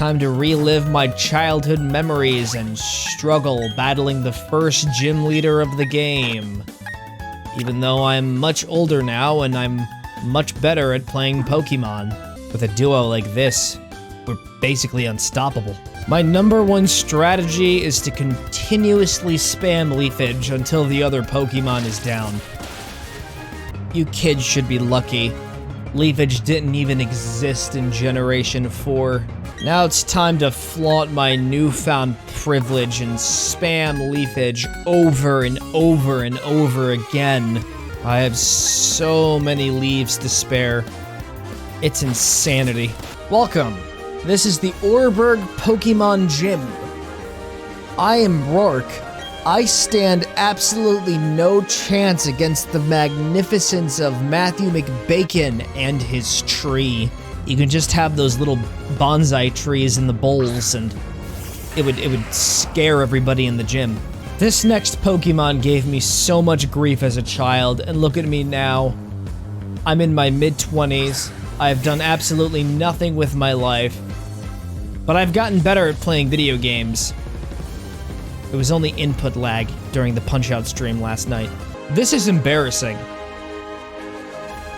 time to relive my childhood memories and struggle battling the first gym leader of the game. Even though I'm much older now and I'm much better at playing Pokémon. With a duo like this, we're basically unstoppable. My #1 strategy is to continuously spam Leafage until the other Pokémon is down. You kids should be lucky. Leafage didn't even exist in Generation 4. Now it's time to flaunt my newfound privilege and spam Leafage over and over and over again. I have so many leaves to spare. It's insanity. Welcome. This is the Orberg Pokemon Gym. I am Rourke. I stand absolutely no chance against the magnificence of Matthew McBacon and his tree. You can just have those little bonsai trees in the bowls and it would scare everybody in the gym. This next Pokemon gave me so much grief as a child, and look at me now. I'm in my mid-20s. I've done absolutely nothing with my life, but I've gotten better at playing video games. It was only input lag during the Punch-Out stream last night. This is embarrassing.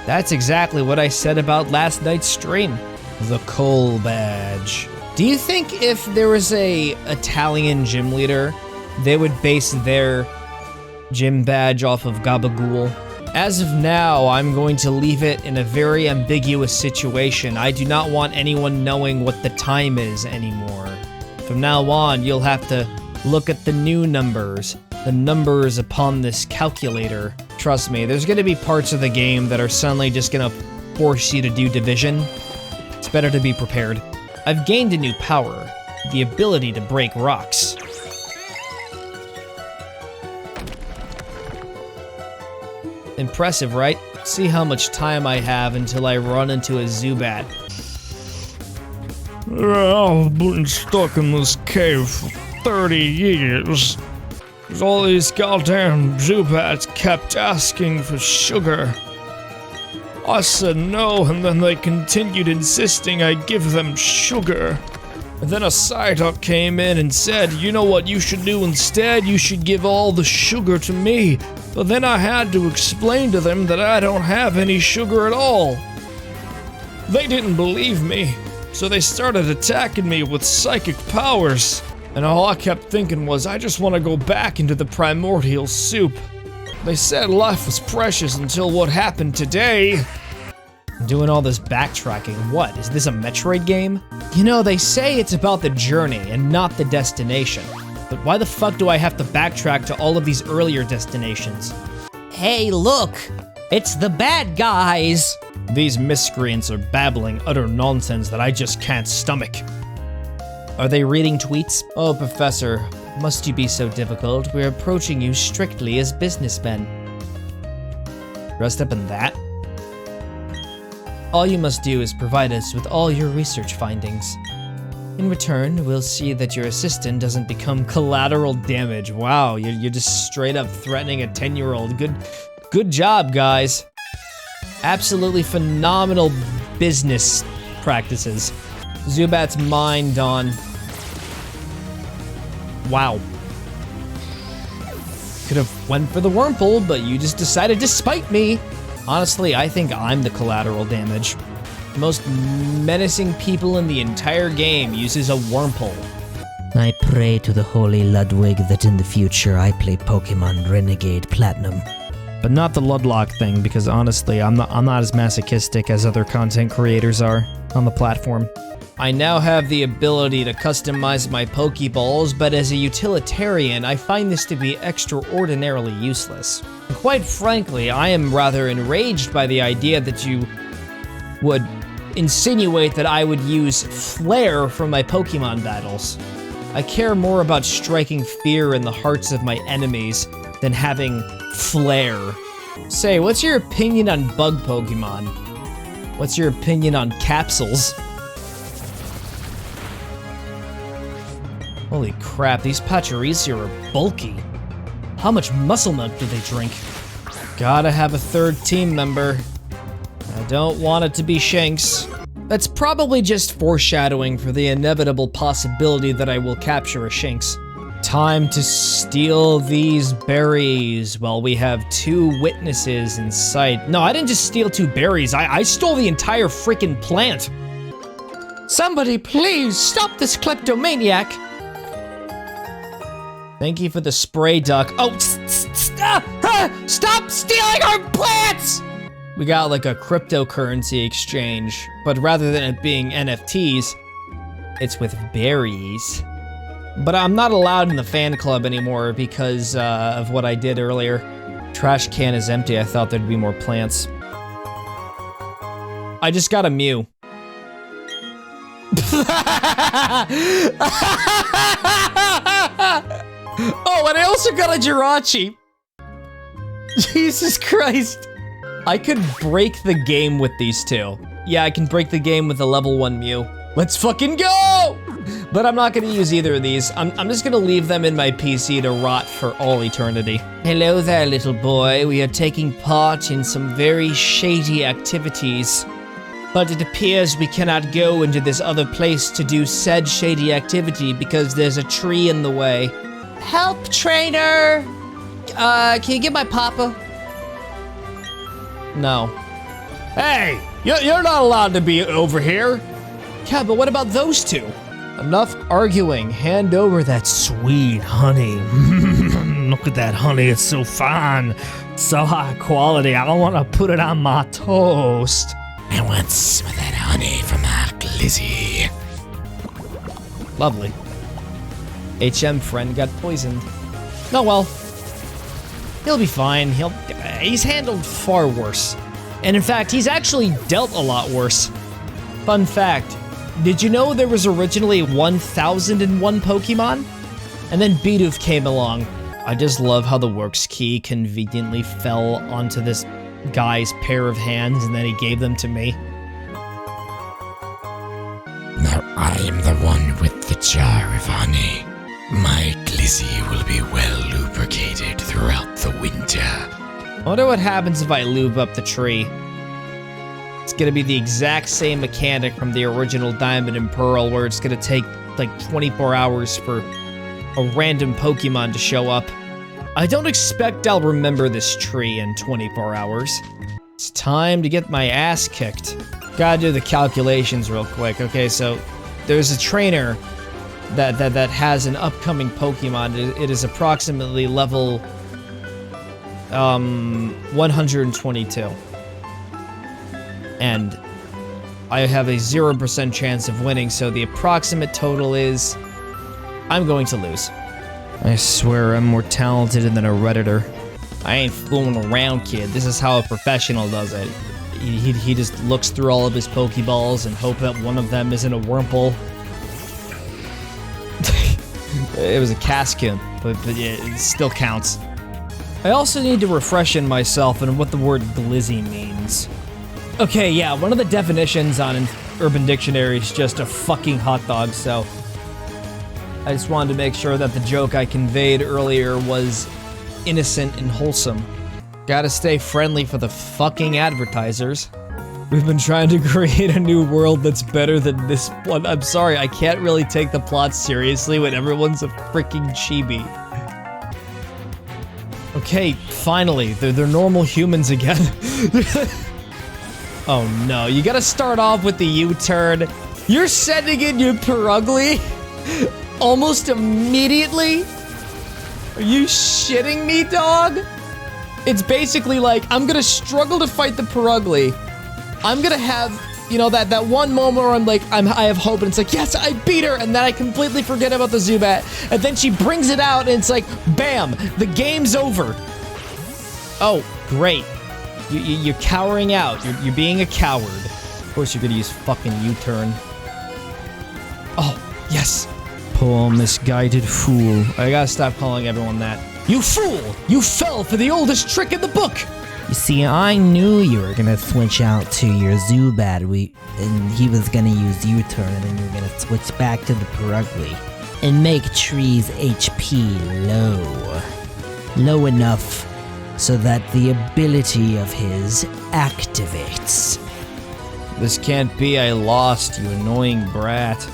That's exactly what I said about last night's stream. The Coal Badge. Do you think if there was a Italian gym leader, they would base their gym badge off of Gabagool? As of now, I'm going to leave it in a very ambiguous situation. I do not want anyone knowing what the time is anymore. From now on, you'll have to look at the new numbers, the numbers upon this calculator. Trust me, there's gonna be parts of the game that are suddenly just gonna force you to do division. It's better to be prepared. I've gained a new power, the ability to break rocks. Impressive, right? See how much time I have until I run into a Zubat. I've been stuck in this cave for 30 years. Because all these goddamn Zubats kept asking for sugar. I said no, and then they continued insisting I give them sugar. And then a Psyduck came in and said, you know what you should do instead? You should give all the sugar to me. But then I had to explain to them that I don't have any sugar at all. They didn't believe me, so they started attacking me with psychic powers. And all I kept thinking was, I just want to go back into the primordial soup. They said life was precious until what happened today. I'm doing all this backtracking. What, is this a Metroid game? You know, they say it's about the journey and not the destination. But why the fuck do I have to backtrack to all of these earlier destinations? Hey, look! It's the bad guys! These miscreants are babbling utter nonsense that I just can't stomach. Are they reading tweets? Oh, Professor, must you be so difficult? We're approaching you strictly as businessmen. Dressed up in that? All you must do is provide us with all your research findings. In return, we'll see that your assistant doesn't become collateral damage. Wow, you're just straight up threatening a 10-year-old. Good job, guys. Absolutely phenomenal business practices. Zubat's mind on. Wow. Could have went for the Wurmple, but you just decided to spite me. Honestly, I think I'm the collateral damage. The most menacing people in the entire game uses a Wurmple. I pray to the holy Ludwig that in the future I play Pokemon Renegade Platinum. But not the Ludlock thing, because honestly, I'm not as masochistic as other content creators are on the platform. I now have the ability to customize my Pokeballs, but as a utilitarian, I find this to be extraordinarily useless. And quite frankly, I am rather enraged by the idea that you would insinuate that I would use Flare for my Pokemon battles. I care more about striking fear in the hearts of my enemies than having Flare. Say, what's your opinion on bug Pokemon? What's your opinion on capsules? Holy crap, these Pachirisu are bulky. How much muscle milk do they drink? Gotta have a third team member. I don't want it to be Shanks. That's probably just foreshadowing for the inevitable possibility that I will capture a Shinx. Time to steal these berries while we have 2 witnesses in sight. No, I didn't just steal 2 berries. I stole the entire freaking plant. Somebody please stop this kleptomaniac. Thank you for the spray duck. Oh, stop stealing our plants! We got like a cryptocurrency exchange, but rather than it being NFTs, it's with berries. But I'm not allowed in the fan club anymore because of what I did earlier. Trash can is empty. I thought there'd be more plants. I just got a Mew. Oh, and I also got a Jirachi. Jesus Christ. I could break the game with these 2. Yeah, I can break the game with a level 1 Mew. Let's fucking go! But I'm not gonna use either of these. I'm just gonna leave them in my PC to rot for all eternity. Hello there, little boy. We are taking part in some very shady activities. But it appears we cannot go into this other place to do said shady activity because there's a tree in the way. Help, trainer! Can you get my papa? No. Hey! You're not allowed to be over here! Yeah, but what about those 2? Enough arguing. Hand over that sweet honey. Look at that honey, it's so fine. So high quality, I don't want to put it on my toast. I want some of that honey from our glizzy. Lovely. HM friend got poisoned. Oh well. He'll be fine. He's handled far worse. And in fact, he's actually dealt a lot worse. Fun fact, did you know there was originally 1001 Pokemon? And then Bidoof came along. I just love how the works key conveniently fell onto this guy's pair of hands and then he gave them to me. Now I am the one with the jar of honey. My glizzy will be well lubricated throughout the winter. I wonder what happens if I lube up the tree. It's gonna be the exact same mechanic from the original Diamond and Pearl where it's gonna take like 24 hours for a random Pokemon to show up. I don't expect I'll remember this tree in 24 hours. It's time to get my ass kicked. Gotta do the calculations real quick. Okay, so there's a trainer that has an upcoming Pokemon. It is approximately level 122. And I have a 0% chance of winning, so the approximate total is I'm going to lose. I swear I'm more talented than a Redditor. I ain't fooling around, kid. This is how a professional does it. He just looks through all of his Pokeballs and hope that one of them isn't a Wurmple. It was a Cascoon, but it still counts. I also need to refreshen myself on what the word glizzy means. Okay, yeah, one of the definitions on Urban Dictionary is just a fucking hot dog, so I just wanted to make sure that the joke I conveyed earlier was innocent and wholesome. Gotta stay friendly for the fucking advertisers. We've been trying to create a new world that's better than this one. I'm sorry, I can't really take the plot seriously when everyone's a freaking chibi. Okay, finally, they're normal humans again. Oh no, you gotta start off with the U-turn. You're sending in your Purugly almost immediately? Are you shitting me, dog? It's basically like, I'm gonna struggle to fight the Purugly. I'm gonna have, you know, that one moment where I'm like, I have hope, and it's like, yes, I beat her, and then I completely forget about the Zubat, and then she brings it out, and it's like, bam, the game's over. Oh, great. You're cowering out. You're being a coward. Of course you're gonna use fucking U-turn. Oh, yes. Poor misguided fool. I gotta stop calling everyone that. You fool! You fell for the oldest trick in the book! You see, I knew you were gonna switch out to your Zubat, and he was gonna use U-turn, and then you were gonna switch back to the Purugly. And make Tree's HP low. Low enough so that the ability of his activates. This can't be, I lost, you annoying brat.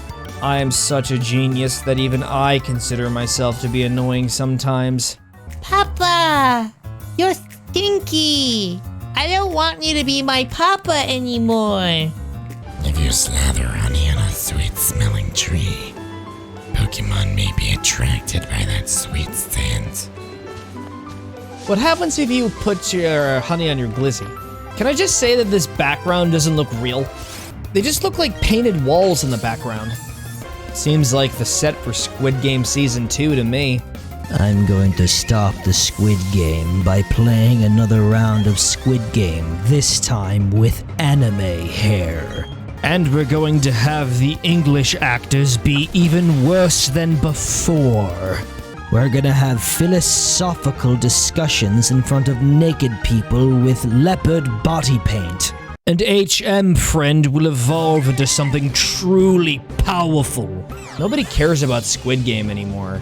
I am such a genius that even I consider myself to be annoying sometimes. Papa, you're stinky. I don't want you to be my papa anymore. If you slather honey on a sweet-smelling tree, Pokemon may be attracted by that sweet scent. What happens if you put your honey on your glizzy? Can I just say that this background doesn't look real? They just look like painted walls in the background. Seems like the set for Squid Game Season 2 to me. I'm going to stop the Squid Game by playing another round of Squid Game, this time with anime hair. And we're going to have the English actors be even worse than before. We're gonna have philosophical discussions in front of naked people with leopard body paint. And HM Friend will evolve into something truly powerful. Nobody cares about Squid Game anymore.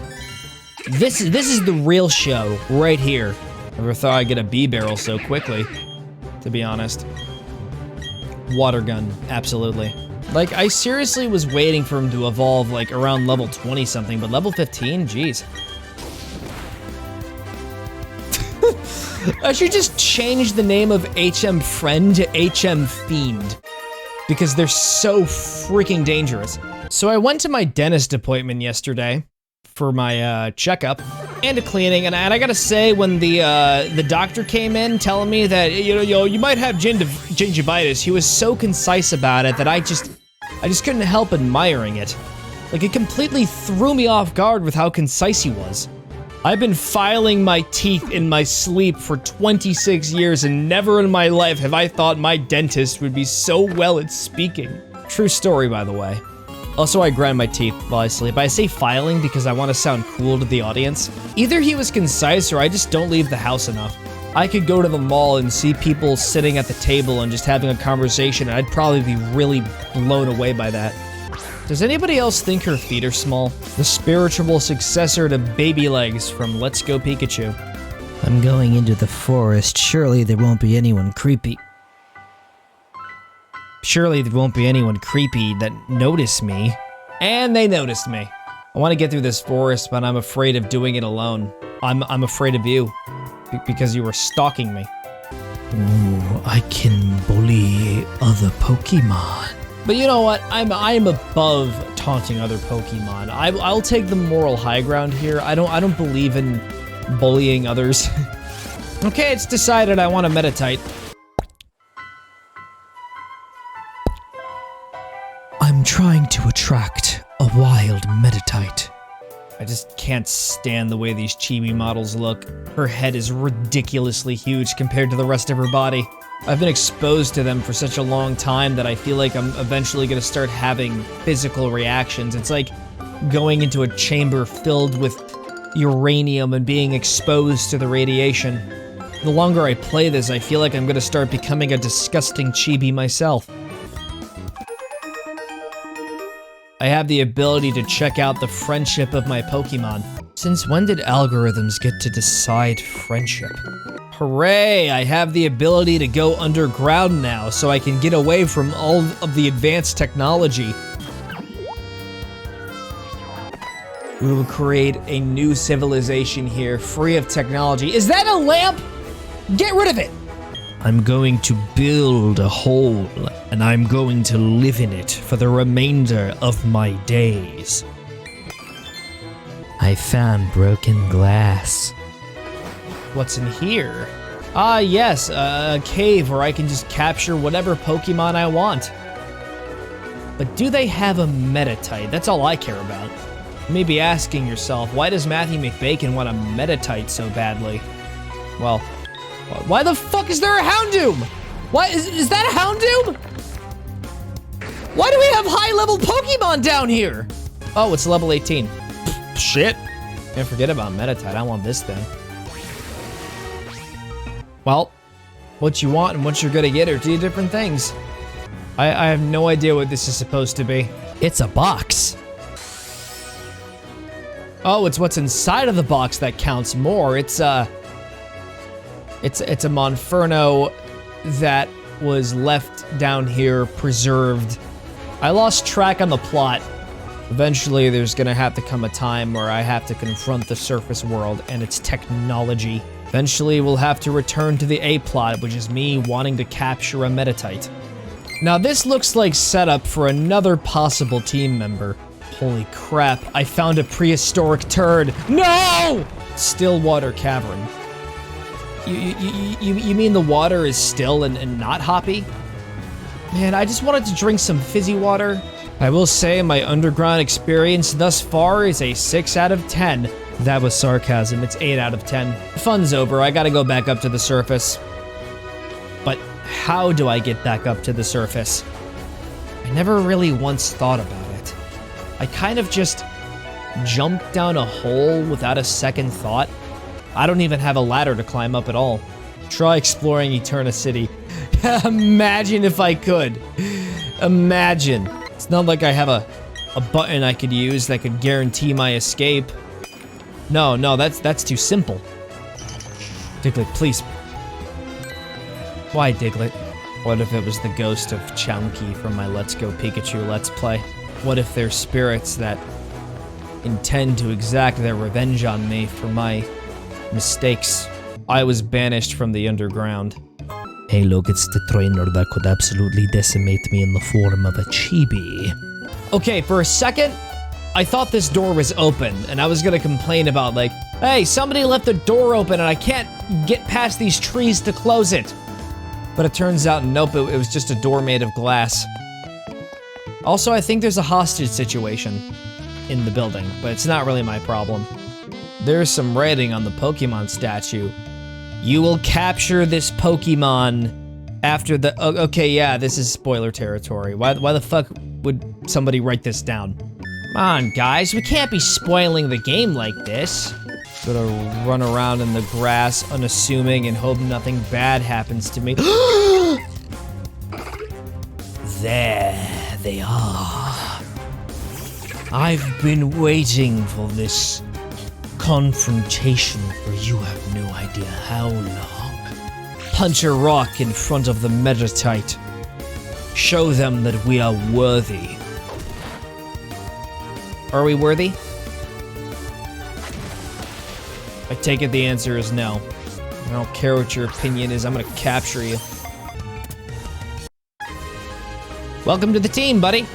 This is the real show, right here. Never thought I'd get a bee barrel so quickly, to be honest. Water gun, absolutely. Like, I seriously was waiting for him to evolve, like, around level 20 something, but level 15, jeez. I should just change the name of HM Friend to HM Fiend, because they're so freaking dangerous. So I went to my dentist appointment yesterday for my checkup and a cleaning, and I gotta say, when the doctor came in telling me that you might have gingivitis, he was so concise about it that I just couldn't help admiring it. Like, it completely threw me off guard with how concise he was. I've been filing my teeth in my sleep for 26 years, and never in my life have I thought my dentist would be so well at speaking. True story, by the way. Also, I grind my teeth while I sleep. I say filing because I want to sound cool to the audience. Either he was concise or I just don't leave the house enough. I could go to the mall and see people sitting at the table and just having a conversation, and I'd probably be really blown away by that. Does anybody else think her feet are small? The spiritual successor to Baby Legs from Let's Go Pikachu. I'm going into the forest. Surely there won't be anyone creepy. Surely there won't be anyone creepy that noticed me. And they noticed me. I want to get through this forest, but I'm afraid of doing it alone. I'm afraid of you. Because you were stalking me. Ooh, I can bully other Pokemon. But you know what? I'm above taunting other Pokemon. I'll take the moral high ground here. I don't believe in bullying others. Okay, it's decided I want to meditate. I'm trying to attract a wild Meditite. I just can't stand the way these Chibi models look. Her head is ridiculously huge compared to the rest of her body. I've been exposed to them for such a long time that I feel like I'm eventually gonna start having physical reactions. It's like going into a chamber filled with uranium and being exposed to the radiation. The longer I play this, I feel like I'm gonna start becoming a disgusting Chibi myself. I have the ability to check out the friendship of my Pokemon. Since when did algorithms get to decide friendship? Hooray! I have the ability to go underground now, so I can get away from all of the advanced technology. We will create a new civilization here, free of technology. Is that a lamp? Get rid of it! I'm going to build a hole, and I'm going to live in it for the remainder of my days. I found broken glass. What's in here? Ah, yes, a cave where I can just capture whatever Pokemon I want. But do they have a Meditite? That's all I care about. You may be asking yourself, why does Matthew McBacon want a Meditite so badly? Well, why the fuck is there a Houndoom? Why is that a Houndoom? Why do we have high-level Pokemon down here? Oh, it's level 18. Shit. Can't forget about Meditite. I want this thing. Well, what you want and what you're gonna get are two different things. I have no idea what this is supposed to be. It's a box. Oh, it's what's inside of the box that counts more. It's a Monferno that was left down here preserved. I lost track on the plot. Eventually, there's gonna have to come a time where I have to confront the surface world and its technology. Eventually, we'll have to return to the A-plot, which is me wanting to capture a Metatite. Now, this looks like setup for another possible team member. Holy crap, I found a prehistoric turd. No! Stillwater Cavern. You mean the water is still and not hoppy? Man, I just wanted to drink some fizzy water. I will say my underground experience thus far is a 6 out of 10. That was sarcasm, it's 8 out of 10. The fun's over, I gotta go back up to the surface. But how do I get back up to the surface? I never really once thought about it. I kind of just jumped down a hole without a second thought. I don't even have a ladder to climb up at all. Try exploring Eterna City. Imagine if I could. Imagine. It's not like I have a button I could use that could guarantee my escape. No, that's too simple. Diglett, please. Why, Diglett? What if it was the ghost of Chunky from my Let's Go Pikachu Let's Play? What if they're spirits that intend to exact their revenge on me for my mistakes? I was banished from the underground. Hey look, it's the trainer that could absolutely decimate me in the form of a chibi. Okay, for a second, I thought this door was open, and I was gonna complain about like, hey, somebody left the door open and I can't get past these trees to close it. But it turns out, nope, it was just a door made of glass. Also, I think there's a hostage situation in the building, but it's not really my problem. There's some writing on the Pokemon statue. You will capture this Pokemon after the... okay, yeah, this is spoiler territory. Why the fuck would somebody write this down? Come on, guys, we can't be spoiling the game like this. Gotta run around in the grass, unassuming, and hope nothing bad happens to me. There they are. I've been waiting for this confrontation for you have no idea how long. Punch a rock in front of the Metatite. Show them that we are worthy. Are we worthy? I take it the answer is no. I don't care what your opinion is, I'm gonna capture you. Welcome to the team, buddy.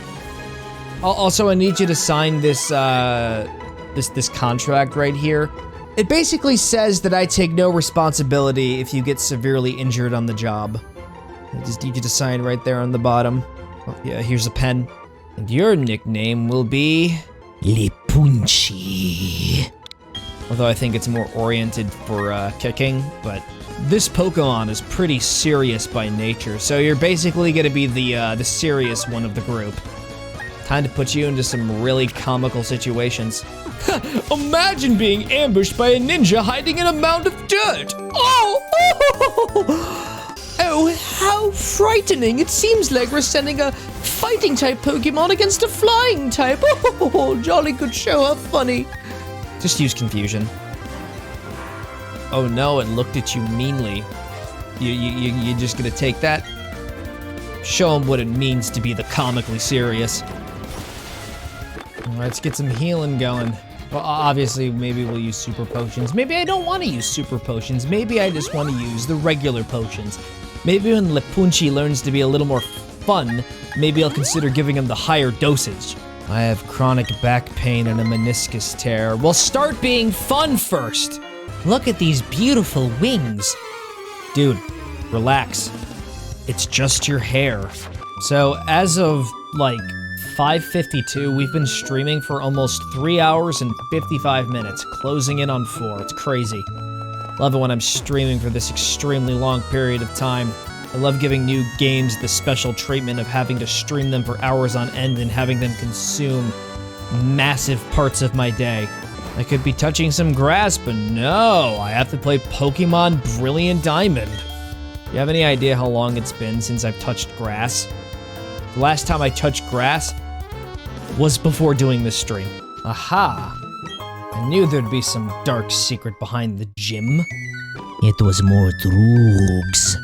Also, I need you to sign this, this contract right here. It basically says that I take no responsibility if you get severely injured on the job. I just need you to sign right there on the bottom. Oh, yeah, here's a pen. And your nickname will be... Lepunchi. Although I think it's more oriented for kicking, but this Pokemon is pretty serious by nature, so you're basically gonna be the serious one of the group. Time to put you into some really comical situations. Imagine being ambushed by a ninja hiding in a mound of dirt! Oh, how frightening! It seems like we're sending a fighting-type Pokemon against a flying-type. Oh, jolly good show, how funny. Just use confusion. Oh no, it looked at you meanly. You just gonna take that? Show him what it means to be the comically serious. Alright, let's get some healing going. Well, obviously, maybe we'll use super potions. Maybe I don't want to use super potions. Maybe I just want to use the regular potions. Maybe when Lepunchi learns to be a little more fun, maybe I'll consider giving him the higher dosage. I have chronic back pain and a meniscus tear. Well, start being fun first! Look at these beautiful wings. Dude, relax. It's just your hair. So, as of, like, 5:52, we've been streaming for almost 3 hours and 55 minutes, closing in on 4. It's crazy. Love it when I'm streaming for this extremely long period of time. I love giving new games the special treatment of having to stream them for hours on end and having them consume massive parts of my day. I could be touching some grass, but no, I have to play Pokemon Brilliant Diamond. You have any idea how long it's been since I've touched grass? The last time I touched grass was before doing this stream. Aha! I knew there'd be some dark secret behind the gym. It was more drugs.